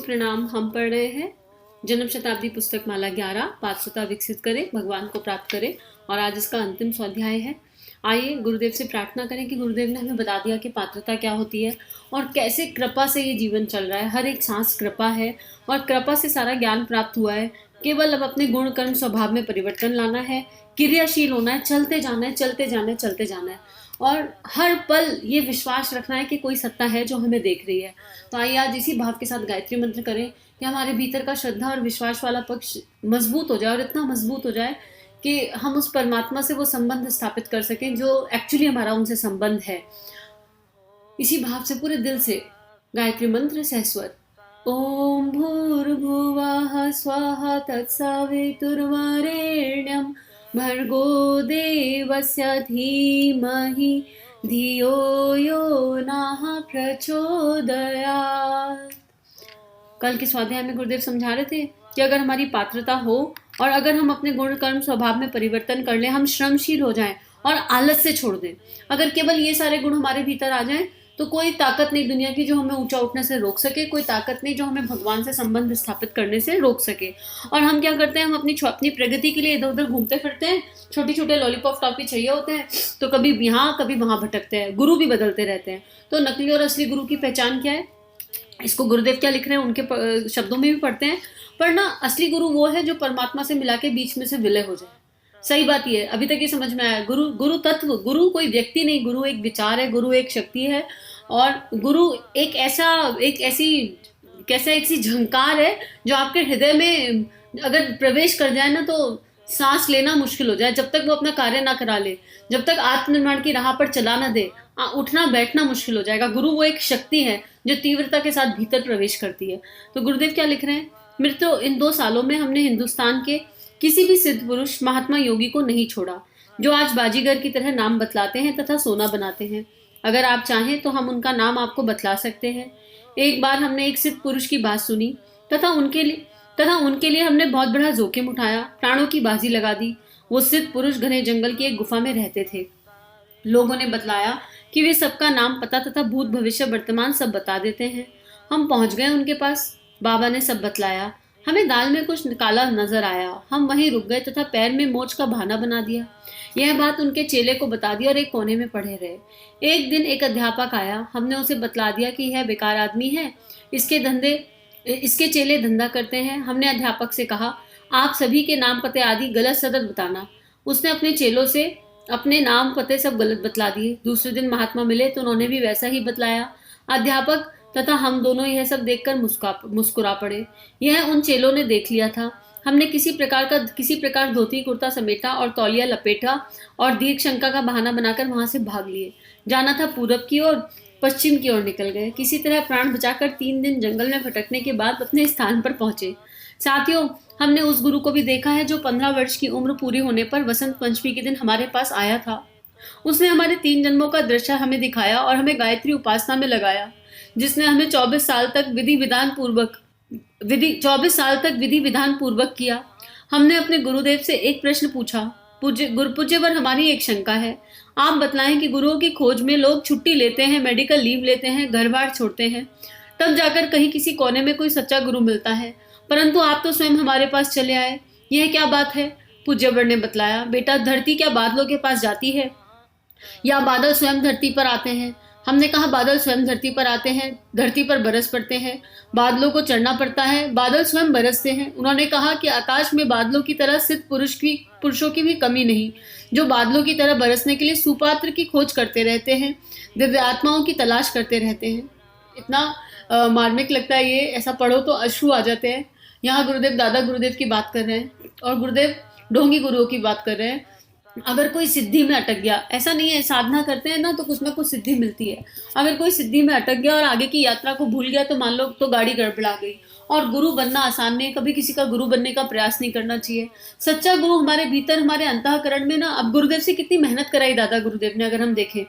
प्रणाम। हम पढ़ रहे हैं जन्म शताब्दी पुस्तक माला 11 पात्रता विकसित करें भगवान को प्राप्त करें, और आज इसका अंतिम स्वाध्याय है। आइए गुरुदेव से प्रार्थना करें कि गुरुदेव ने हमें बता दिया कि पात्रता क्या होती है और कैसे कृपा से ये जीवन चल रहा है। हर एक सांस कृपा है और कृपा से सारा ज्ञान प्राप्त हुआ है। केवल अब अपने गुण कर्म स्वभाव में परिवर्तन लाना है, क्रियाशील होना है, चलते जाना है, चलते जाना है, चलते जाना है, और हर पल ये विश्वास रखना है कि कोई सत्ता है जो हमें देख रही है। तो आइए आज इसी भाव के साथ गायत्री मंत्र करें कि हमारे भीतर का श्रद्धा और विश्वास वाला पक्ष मजबूत हो जाए, और इतना मजबूत हो जाए कि हम उस परमात्मा से वो संबंध स्थापित कर सकें जो एक्चुअली हमारा उनसे संबंध है। इसी भाव से पूरे दिल से गायत्री मंत्र सहस्वर। ओम भूर्भुवः स्वाहा तत्सवितुर्वरेण्यं भर्गो देवस्य धीमहि धियो यो नः प्रचोदयात्। कल के स्वाध्याय में गुरुदेव समझा रहे थे कि अगर हमारी पात्रता हो और अगर हम अपने गुण कर्म स्वभाव में परिवर्तन कर लें, हम श्रमशील हो जाएं और आलस से छोड़ दें, अगर केवल ये सारे गुण हमारे भीतर आ जाएं तो कोई ताकत नहीं दुनिया की जो हमें ऊंचा उठने से रोक सके, कोई ताकत नहीं जो हमें भगवान से संबंध स्थापित करने से रोक सके। और हम क्या करते हैं, हम अपनी प्रगति के लिए इधर उधर घूमते फिरते हैं, छोटे छोटे लॉलीपॉप टॉफी चाहिए होते हैं, तो कभी यहाँ कभी वहां भटकते हैं, गुरु भी बदलते रहते हैं। तो नकली और असली गुरु की पहचान क्या है, इसको गुरुदेव क्या लिख रहे हैं उनके शब्दों में भी पढ़ते हैं। पर ना असली गुरु वो है जो परमात्मा से मिला के बीच में से विलय हो जाए। सही बात ये है, अभी तक ये समझ में आया। गुरु तत्व, गुरु कोई व्यक्ति नहीं, गुरु एक विचार है, गुरु एक शक्ति है, और गुरु एक ऐसी झंकार है जो आपके हृदय में अगर प्रवेश कर जाए ना तो सांस लेना मुश्किल हो जाए, जब तक वो अपना कार्य ना करा ले, जब तक आत्मनिर्माण की राह पर चला ना दे, उठना बैठना मुश्किल हो जाएगा। गुरु वो एक शक्ति है जो तीव्रता के साथ भीतर प्रवेश करती है। तो गुरुदेव क्या लिख रहे हैं, मेरे तो इन 2 सालों में हमने हिंदुस्तान के किसी भी सिद्ध पुरुष महात्मा योगी को नहीं छोड़ा जो आज बाजीगर की तरह नाम बतलाते हैं तथा सोना बनाते हैं। अगर आप चाहें तो हम उनका नाम आपको बतला सकते हैं। एक बार हमने एक सिद्ध पुरुष की बात सुनी तथा उनके लिए हमने बहुत बड़ा जोखिम उठाया, प्राणों की बाजी लगा दी। वो सिद्ध पुरुष घने जंगल की एक गुफा में रहते थे। लोगों ने बतलाया कि वे सबका नाम पता तथा भूत भविष्य वर्तमान सब बता देते हैं। हम पहुंच गए उनके पास। बाबा ने सब बतलाया। हमें दाल में कुछ काला नजर आया। हम वहीं रुक गए तथा पैर में मोच का बहाना बना दिया। यह बात उनके चेले को बता दी और एक कोने में पड़े रहे। एक दिन एक अध्यापक आया। हमने उसे बतला दिया कि यह बेकार आदमी है, इसके चेले धंधा करते हैं। हमने अध्यापक से कहा, आप सभी के नाम पते आदि गलत सदत बताना। उसने अपने चेलों से अपने नाम पते सब गलत बतला दिए। दूसरे दिन महात्मा मिले तो उन्होंने भी वैसा ही बतलाया। अध्यापक तथा हम दोनों यह सब देखकर मुस्कुरा पड़े। यह उन चेलों ने देख लिया था। हमने किसी प्रकार धोती कुर्ता समेटा और तौलिया लपेटा और दीर्घ शंका का बहाना बनाकर वहां से भाग लिए। जाना था पूरब की ओर, पश्चिम की ओर निकल गए। किसी तरह प्राण बचाकर 3 दिन जंगल में भटकने के बाद अपने स्थान पर पहुंचे। साथियों, हमने उस गुरु को भी देखा है जो 15 वर्ष की उम्र पूरी होने पर वसंत पंचमी के दिन हमारे पास आया था। उसने हमारे 3 जन्मों का दृश्य हमें दिखाया और हमें गायत्री उपासना में लगाया, जिसने हमें 24 साल तक विधि विधान पूर्वक किया। हमने अपने गुरुदेव से एक प्रश्न पूछा, पूज्यवर हमारी एक शंका है, आप बतलाएं कि गुरुओं की खोज में लोग छुट्टी लेते हैं, मेडिकल लीव लेते हैं, घर बार छोड़ते हैं, तब जाकर कहीं किसी कोने में कोई सच्चा गुरु मिलता है, परंतु आप तो स्वयं हमारे पास चले आए, यह क्या बात है? पूज्यवर ने बतलाया, बेटा, धरती क्या बादलों के पास जाती है या बादल स्वयं धरती पर आते हैं? हमने कहा, बादल स्वयं धरती पर आते हैं, धरती पर बरस पड़ते हैं, बादलों को चढ़ना पड़ता है, बादल स्वयं बरसते हैं। उन्होंने कहा कि आकाश में बादलों की तरह सिद्ध पुरुषों की भी कमी नहीं, जो बादलों की तरह बरसने के लिए सुपात्र की खोज करते रहते हैं, दिव्य आत्माओं की तलाश करते रहते हैं। इतना मार्मिक लगता है ये, ऐसा पढ़ो तो अश्रु आ जाते हैं। यहाँ गुरुदेव दादा गुरुदेव की बात कर रहे हैं और गुरुदेव ढोंगी गुरुओं की बात कर रहे हैं। अगर कोई सिद्धि में अटक गया, ऐसा नहीं है, साधना करते हैं ना तो कुछ ना कुछ सिद्धि मिलती है। अगर कोई सिद्धि में अटक गया और आगे की यात्रा को भूल गया तो मान लो तो गाड़ी गड़बड़ा गई। और गुरु बनना आसान नहीं, कभी किसी का गुरु बनने का प्रयास नहीं करना चाहिए। सच्चा गुरु हमारे भीतर, हमारे अंतःकरण में ना। अब गुरुदेव से कितनी मेहनत कराई दादा गुरुदेव ने। अगर हम देखें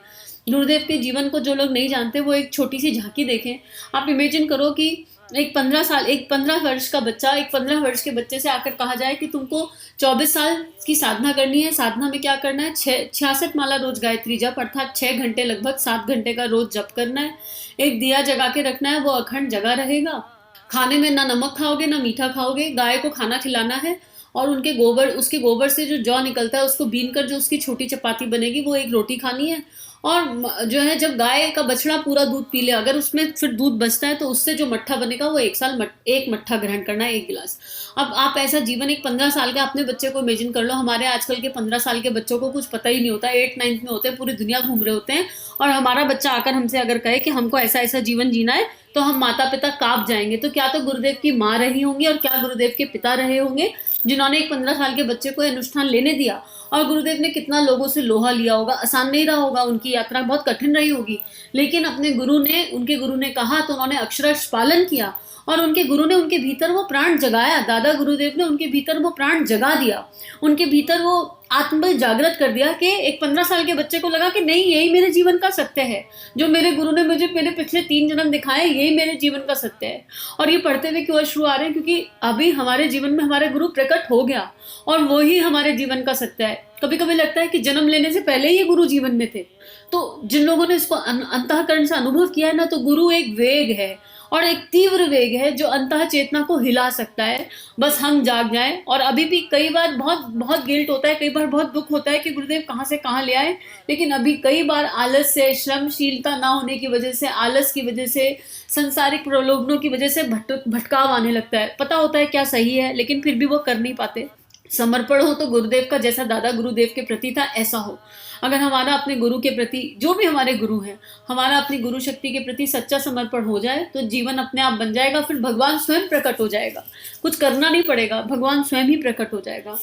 गुरुदेव के जीवन को, जो लोग नहीं जानते वो एक छोटी सी झांकी देखें। आप इमेजिन करो कि एक 15 वर्ष का बच्चा, एक 15 वर्ष के बच्चे से आकर कहा जाए कि तुमको 24 साल की साधना करनी है। साधना में क्या करना है? 66 माला रोज गायत्री जप, अर्थात 6 घंटे, लगभग 7 घंटे का रोज जप करना है। एक दिया जगा के रखना है, वो अखंड जगा रहेगा। खाने में ना नमक खाओगे ना मीठा खाओगे, गाय को खाना खिलाना है और उसके गोबर से जो जौ निकलता है उसको बीन कर जो उसकी छोटी चपाती बनेगी वो एक रोटी खानी है। और जो है जब गाय का बछड़ा पूरा दूध पी ले, अगर उसमें फिर दूध बचता है तो उससे जो मट्ठा बनेगा वो एक मट्ठा ग्रहण करना है, 1 गिलास। अब आप ऐसा जीवन एक 15 साल का अपने बच्चे को इमेजिन कर लो। हमारे आजकल के 15 साल के बच्चों को कुछ पता ही नहीं होता, 8 9 में होते हैं, पूरी दुनिया घूम रहे होते हैं। और हमारा बच्चा आकर हमसे अगर कहे कि हमको ऐसा ऐसा जीवन जीना है तो हम माता पिता कांप जाएंगे। तो क्या तो गुरुदेव की माँ रही होंगी और क्या गुरुदेव के पिता रहे होंगे जिन्होंने एक 15 साल के बच्चे को अनुष्ठान लेने दिया। और गुरुदेव ने कितना लोगों से लोहा लिया होगा, आसान नहीं रहा होगा, उनकी यात्रा बहुत कठिन रही होगी। लेकिन उनके गुरु ने कहा तो उन्होंने अक्षरश पालन किया और उनके गुरु ने उनके भीतर वो प्राण जगाया। दादा गुरुदेव ने उनके भीतर वो प्राण जगा दिया, उनके भीतर वो आत्मबल जागृत कर दिया कि एक 15 साल के बच्चे को लगा कि नहीं, यही मेरे जीवन का सत्य है, जो मेरे गुरु ने मुझे मेरे पिछले 3 जन्म दिखाए, यही मेरे जीवन का सत्य है। और ये पढ़ते हुए क्यों अश्रु आ रहे हैं? क्योंकि अभी हमारे जीवन में हमारे गुरु प्रकट हो गया और वो ही हमारे जीवन का सत्य है। कभी कभी लगता है कि जन्म लेने से पहले ही ये गुरु जीवन में थे। तो जिन लोगों ने इसको अंतःकरण से अनुभव किया है ना, तो गुरु एक वेग है और एक तीव्र वेग है जो अंतः चेतना को हिला सकता है। बस हम जाग जाएं। और अभी भी कई बार बहुत बहुत गिल्ट होता है, कई बार बहुत दुख होता है कि गुरुदेव कहाँ से कहाँ ले आए। लेकिन अभी कई बार आलस से, श्रमशीलता ना होने की वजह से, आलस की वजह से, संसारिक प्रलोभनों की वजह से भटकाव आने लगता है। पता होता है क्या सही है लेकिन फिर भी वो कर नहीं पाते। समर्पण हो तो गुरुदेव का, जैसा दादा गुरुदेव के प्रति था ऐसा हो। अगर हमारा अपने गुरु के प्रति, जो भी हमारे गुरु हैं, हमारा अपनी गुरु शक्ति के प्रति सच्चा समर्पण हो जाए तो जीवन अपने आप बन जाएगा। फिर भगवान स्वयं प्रकट हो जाएगा, कुछ करना नहीं पड़ेगा, भगवान स्वयं ही प्रकट हो जाएगा।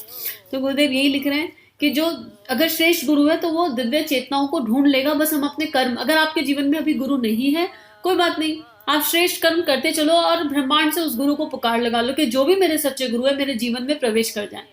तो गुरुदेव यही लिख रहे हैं कि जो अगर श्रेष्ठ गुरु है तो वो दिव्य चेतनाओं को ढूंढ लेगा। बस हम अपने कर्म, अगर आपके जीवन में अभी गुरु नहीं है कोई बात नहीं, आप श्रेष्ठ कर्म करते चलो और ब्रह्मांड से उस गुरु को पुकार लगा लो कि जो भी मेरे सच्चे गुरु है मेरे जीवन में प्रवेश कर जाए,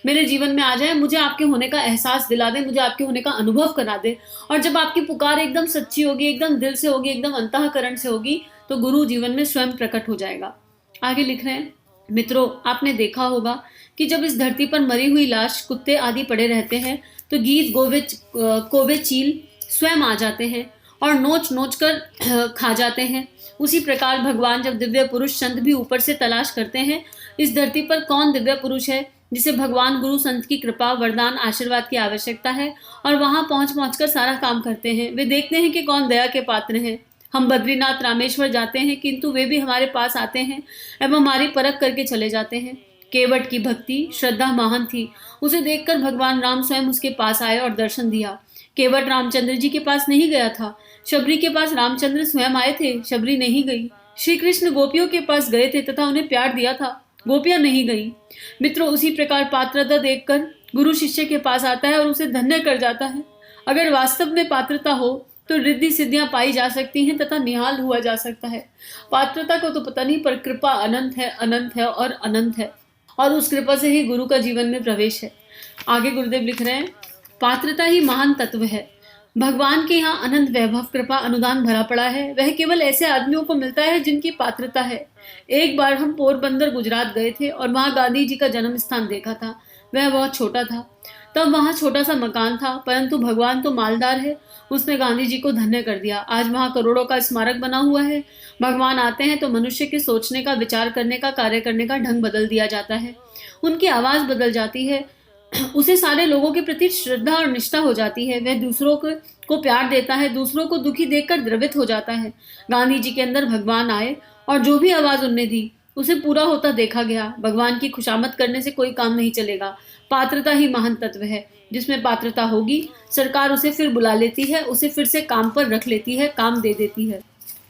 मेरे जीवन में आ जाए, मुझे आपके होने का एहसास दिला दे, मुझे आपके होने का अनुभव करा दे। और जब आपकी पुकार एकदम सच्ची होगी, एकदम दिल से होगी, एकदम अंतःकरण से होगी, तो गुरु जीवन में स्वयं प्रकट हो जाएगा। आगे लिख रहे हैं, मित्रों आपने देखा होगा कि जब इस धरती पर मरी हुई लाश, कुत्ते आदि पड़े रहते हैं तो गीद, कौवे, चील स्वयं आ जाते हैं और नोच नोच कर खा जाते हैं। उसी प्रकार भगवान जब दिव्य पुरुष संत भी ऊपर से तलाश करते हैं, इस धरती पर कौन दिव्य पुरुष है जिसे भगवान गुरु संत की कृपा, वरदान, आशीर्वाद की आवश्यकता है, और वहां पहुंच कर सारा काम करते हैं। वे देखते हैं कि कौन दया के पात्र हैं। हम बद्रीनाथ, रामेश्वर जाते हैं किंतु वे भी हमारे पास आते हैं एवं हमारी परख करके चले जाते हैं। केवट की भक्ति, श्रद्धा महान थी, उसे देखकर भगवान राम स्वयं उसके पास आए और दर्शन दिया। केवट रामचंद्र जी के पास नहीं गया था, शबरी के पास रामचंद्र स्वयं आए थे, शबरी नहीं गई। श्री कृष्ण गोपियों के पास गए थे तथा उन्हें प्यार दिया था, गोपियां नहीं गई। मित्रों उसी प्रकार पात्रता देखकर गुरु शिष्य के पास आता है और उसे धन्य कर जाता है। अगर वास्तव में पात्रता हो तो रिद्धि सिद्धियां पाई जा सकती हैं तथा निहाल हुआ जा सकता है। पात्रता को तो पता नहीं, पर कृपा अनंत है और अनंत है, और उस कृपा से ही गुरु का जीवन में प्रवेश है। आगे गुरुदेव लिख रहे हैं, पात्रता ही महान तत्व है। भगवान के यहाँ अनंत वैभव, कृपा, अनुदान भरा पड़ा है। वह केवल ऐसे आदमियों को मिलता है जिनकी पात्रता है। एक बार हम पोरबंदर गुजरात गए थे और वहाँ गांधी जी का जन्म स्थान देखा था। वह बहुत छोटा था, तब वहाँ छोटा सा मकान था, परंतु भगवान तो मालदार है, उसने गांधी जी को धन्य कर दिया। आज वहाँ करोड़ों का स्मारक बना हुआ है। भगवान आते हैं तो मनुष्य के सोचने का, विचार करने का, कार्य करने का ढंग बदल दिया जाता है, उनकी आवाज बदल जाती है, उसे सारे लोगों के प्रति श्रद्धा और निष्ठा हो जाती है। वह दूसरों को प्यार देता है, दूसरों को दुखी देखकर द्रवित हो जाता है। गांधी जी के अंदर भगवान आए और जो भी आवाज उनने दी उसे पूरा होता देखा गया। भगवान की खुशामद करने से कोई काम नहीं चलेगा। पात्रता ही महान तत्व है। जिसमें पात्रता होगी सरकार उसे फिर बुला लेती है, उसे फिर से काम पर रख लेती है, काम दे देती है।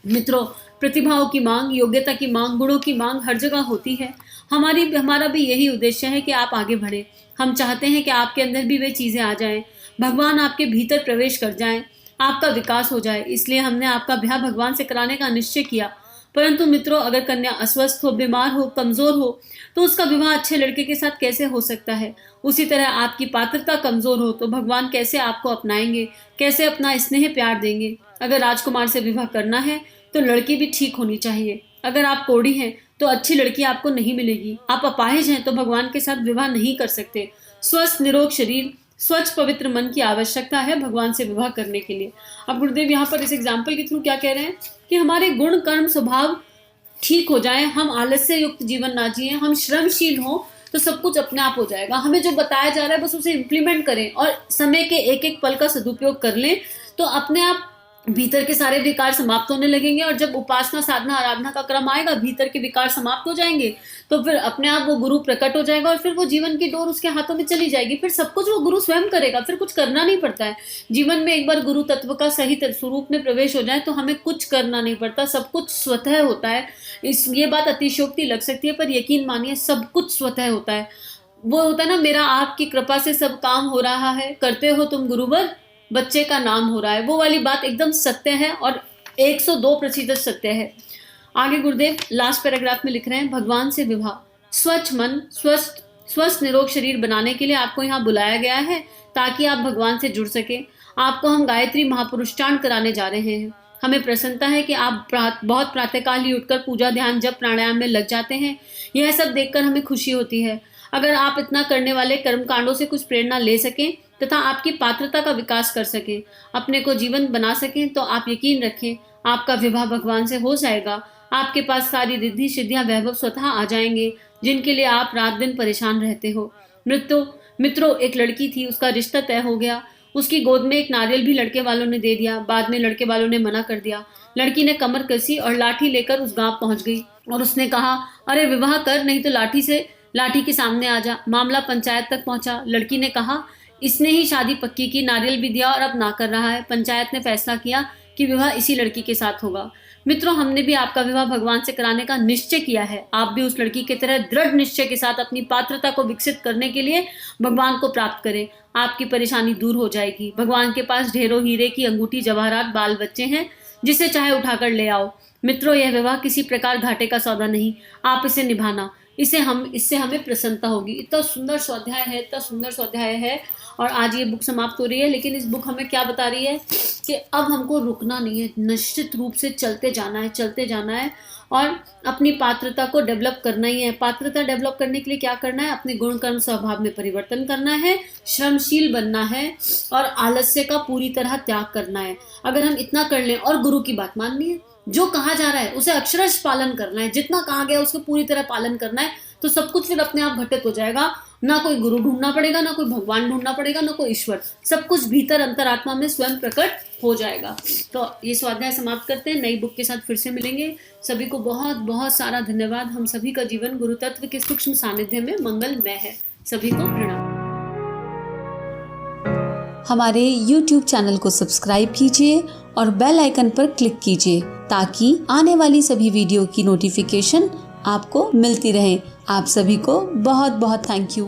मित्रों प्रतिभाओं की मांग, योग्यता की मांग, गुणों की मांग हर जगह होती है। हमारा भी यही उद्देश्य है कि आप आगे बढ़े। हम चाहते हैं कि आपके अंदर भी वे चीजें आ जाएं, भगवान आपके भीतर प्रवेश कर जाएं, आपका विकास हो जाए। इसलिए हमने आपका ब्याह भगवान से कराने का निश्चय किया। परंतु मित्रों अगर कन्या अस्वस्थ हो, बीमार हो, कमजोर हो तो उसका विवाह अच्छे लड़के के साथ कैसे हो सकता है। उसी तरह आपकी पात्रता कमजोर हो तो भगवान कैसे आपको अपनाएंगे, कैसे अपना स्नेह प्यार देंगे। अगर राजकुमार से विवाह करना है तो लड़की भी ठीक होनी चाहिए। अगर आप कोढ़ी हैं तो अच्छी लड़की आपको नहीं मिलेगी। आप अपाहिज हैं तो भगवान के साथ विवाह नहीं कर सकते। स्वस्थ निरोग शरीर, स्वच्छ पवित्र मन की आवश्यकता है भगवान से विवाह करने के लिए। अब गुरुदेव यहाँ पर इस एग्जाम्पल के थ्रू क्या कह रहे हैं कि हमारे गुण, कर्म, स्वभाव ठीक हो जाए, हम आलस्य युक्त जीवन ना जिए, हम श्रमशील हों, तो सब कुछ अपने आप हो जाएगा। हमें जो बताया जा रहा है बस उसे इम्प्लीमेंट करें और समय के एक एक पल का सदुपयोग कर लें, तो अपने आप भीतर के सारे विकार समाप्त होने लगेंगे। और जब उपासना साधना आराधना का क्रम आएगा, भीतर के विकार समाप्त हो जाएंगे, तो फिर अपने आप वो गुरु प्रकट हो जाएगा और फिर वो जीवन की डोर उसके हाथों में चली जाएगी। फिर सब कुछ वो गुरु स्वयं करेगा, फिर कुछ करना नहीं पड़ता है। जीवन में एक बार गुरु तत्व का सही स्वरूप में प्रवेश हो जाए तो हमें कुछ करना नहीं पड़ता, सब कुछ स्वतः होता है। ये बात अतिशयोक्ति लग सकती है, पर यकीन मानिए सब कुछ स्वतः होता है। वो होता है ना, मेरा आपकी कृपा से सब काम हो रहा है, करते हो तुम गुरुवर, बच्चे का नाम हो रहा है। वो वाली बात एकदम सत्य है और 102% सत्य है। आगे गुरुदेव लास्ट पैराग्राफ में लिख रहे हैं, भगवान से विवाह, स्वच्छ मन, स्वस्थ निरोग शरीर बनाने के लिए आपको यहाँ बुलाया गया है ताकि आप भगवान से जुड़ सके। आपको हम गायत्री महापुरुषार्चना कराने जा रहे हैं। हमें प्रसन्नता है कि आप बहुत प्रातःकाल ही उठकर पूजा ध्यान जप प्राणायाम में लग जाते हैं। यह सब देखकर हमें खुशी होती है। अगर आप इतना करने वाले कर्मकांडों से कुछ प्रेरणा ले सकें तथा आपकी पात्रता का विकास कर सकें, अपने को जीवन बना सकें, तो आप यकीन रखें आपका विवाह भगवान से हो जाएगा। आपके पास सारी रिद्धि सिद्धियां वैभव स्वतः आ जाएंगे जिनके लिए आप रात दिन परेशान रहते हो। मित्रों, एक लड़की थी, उसका रिश्ता तय हो गया। उसकी गोद में एक नारियल भी लड़के वालों ने दे दिया। बाद में लड़के वालों ने मना कर दिया। लड़की ने कमर कसी और लाठी लेकर उस गांव पहुंच गई और उसने कहा, अरे विवाह कर, नहीं तो लाठी के सामने आ जा। मामला पंचायत तक पहुंचा। लड़की ने कहा, इसने ही शादी पक्की की, नारियल भी दिया और अब ना कर रहा है। पंचायत ने फैसला किया कि विवाह इसी लड़की के साथ होगा। मित्रों, हमने भी आपका विवाह भगवान से कराने का निश्चय किया है। आप भी उस लड़की की तरह दृढ़ निश्चय के साथ अपनी पात्रता को विकसित करने के लिए भगवान को प्राप्त करें। आपकी परेशानी दूर हो जाएगी। भगवान के पास ढेरों हीरे की अंगूठी, जवाहरात, बाल बच्चे हैं, जिसे चाहे उठाकर ले आओ। मित्रों, यह विवाह किसी प्रकार घाटे का सौदा नहीं। आप इसे निभाना, इससे हमें प्रसन्नता होगी। इतना सुंदर स्वाध्याय है और आज ये बुक समाप्त हो रही है। लेकिन इस बुक हमें क्या बता रही है कि अब हमको रुकना नहीं है, निश्चित रूप से चलते जाना है और अपनी पात्रता को डेवलप करना ही है। पात्रता डेवलप करने के लिए क्या करना है? अपने गुण कर्म स्वभाव में परिवर्तन करना है, श्रमशील बनना है और आलस्य का पूरी तरह त्याग करना है। अगर हम इतना कर लें और गुरु की बात माननी है, जो कहा जा रहा है उसे अक्षरश पालन करना है, जितना कहा गया उसको पूरी तरह पालन करना है, तो सब कुछ फिर अपने आप घटित हो जाएगा। ना कोई गुरु ढूंढना पड़ेगा, ना कोई भगवान ढूंढना पड़ेगा, ना कोई ईश्वर, सब कुछ भीतर अंतरात्मा में स्वयं प्रकट हो जाएगा। तो ये स्वाध्याय समाप्त करते हैं, नई बुक के साथ फिर से मिलेंगे। सभी को बहुत बहुत सारा धन्यवाद। हम सभी का जीवन गुरु तत्व के सूक्ष्म सानिध्य में मंगलमय है। सभी को प्रणाम। हमारे YouTube चैनल को सब्सक्राइब कीजिए और बेल आइकन पर क्लिक कीजिए ताकि आने वाली सभी वीडियो की नोटिफिकेशन आपको मिलती रहे। आप सभी को बहुत बहुत थैंक यू।